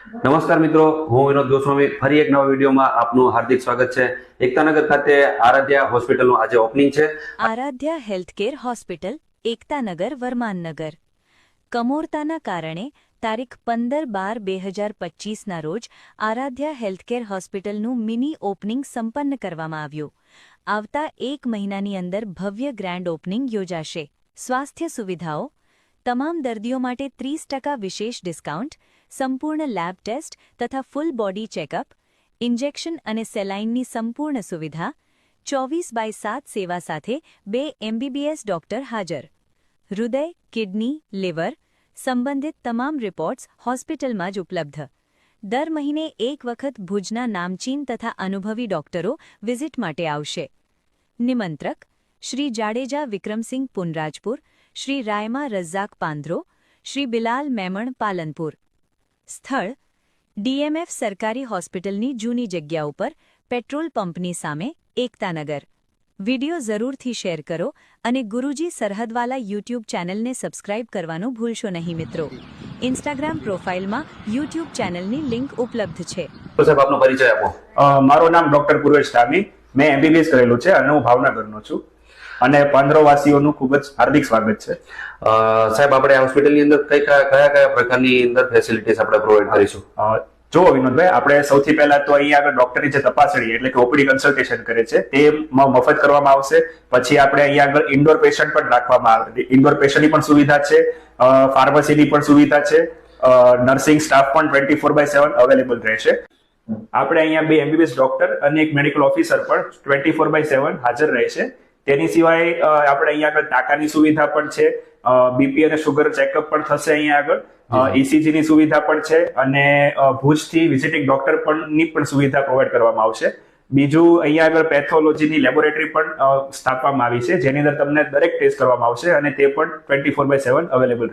નમસ્કાર મિત્રો, હું વિનોદ ગોસ્વામી ફરી એક નવા વિડીયોમાં આપનું હાર્દિક સ્વાગત છે। એકતાનગર ખાતે આરાધ્યા હોસ્પિટલનું આજે ઓપનિંગ છે। Aradhya healthcare hospital, Ektanagar, Varmannagar. કમોરતાના કારણે તારીખ 15/12/2025ના રોજ આરાધ્યા હેલ્થકેર હોસ્પિટલનું મિની ઓપનિંગ સંપન્ન કરવામાં આવ્યું। આવતા એક મહિનાની અંદર ભવ્ય ગ્રાન્ડ ઓપનિંગ યોજાશે। સ્વાસ્થ્ય સુવિધાઓ: તમામ દર્દીઓ માટે 30% વિશેષ ડિસ્કાઉન્ટ, સંપૂર્ણ લેબ ટેસ્ટ તથા ફૂલ બોડી ચેકઅપ, ઇન્જેક્શન અને સેલાઇનની સંપૂર્ણ સુવિધા, 24/7 સેવા સાથે 2 MBBS ડોક્ટર હાજર। હૃદય, કિડની, લીવર સંબંધિત તમામ રિપોર્ટ્સ હોસ્પિટલમાં જ ઉપલબ્ધ। દર મહિને એક વખત ભુજના નામચીન તથા અનુભવી ડોક્ટરો વિઝિટ માટે આવશે। નિમંત્રક: શ્રી જાડેજા વિક્રમસિંહ પુનરાજપુર, શ્રી રાયમા રઝાક પાંધરો, શ્રી બિલાલ મેમણ પાલનપુર। સ્થળ: DMF સરકારી હોસ્પિટલની જૂની જગ્યા ઉપર, પેટ્રોલ પંપની સામે, એકતાનગર। વિડિયો જરૂરથી શેર કરો અને ગુરુજી સરહદવાલા યુટ્યુબ ચેનલને સબસ્ક્રાઇબ કરવાનું ભૂલશો નહીં મિત્રો। ઇન્સ્ટાગ્રામ પ્રોફાઇલમાં યુટ્યુબ ચેનલની લિંક ઉપલબ્ધ છે। તો સાહેબ આપનો પરિચય આપો। મારું નામ ડોક્ટર પૂર્વેશ ધામી, મેં MBBS કરેલું છે અને હું ભાવનગરનો છું અને પાંદરોવાસીઓનું ખૂબ જ હાર્દિક સ્વાગત છે। સાહેબ, આપણે આ હોસ્પિટલની અંદર કયા પ્રકારની અંદર ફેસિલિટીઝ આપણે પ્રોવાઈડ કરીશું? જો વિનોદભાઈ, આપણે સૌથી પહેલા તો અહીંયા આગળ ડોક્ટરની જે તપાસણી એટલે કે OPD કન્સલ્ટેશન કરે છે તે મફત કરવામાં આવશે। પછી આપણે અહીંયા આગળ ઇન્ડોર પેશન્ટ પણ રાખવામાં આવે, ઇન્ડોર પેશન્ટની પણ સુવિધા છે, ફાર્મસીની પણ સુવિધા છે, નર્સિંગ સ્ટાફ પણ 24/7 અવેલેબલ રહેશે। આપણે અહીંયા 2 MBBS ડોક્ટર અને એક મેડિકલ ઓફિસર પણ 24/7 હાજર રહેશે। તેની સિવાય આપણે અહીંયા આગળ ટાંકાની સુવિધા પણ છે, BP અને શુગર ચેકઅપ પણ થશે અહીંયા આગળ, ECG ની સુવિધા પણ છે અને ભુજથી વિઝિટિંગ ડોક્ટર ની પણ સુવિધા પ્રોવાઈડ કરવામાં આવશે। બીજું અહીંયા આગળ પેથોલોજીની લેબોરેટરી પણ સ્થાપવામાં આવી છે, જેની અંદર તમને દરેક ટેસ્ટ કરવામાં આવશે અને તે પણ 24/7 અવેલેબલ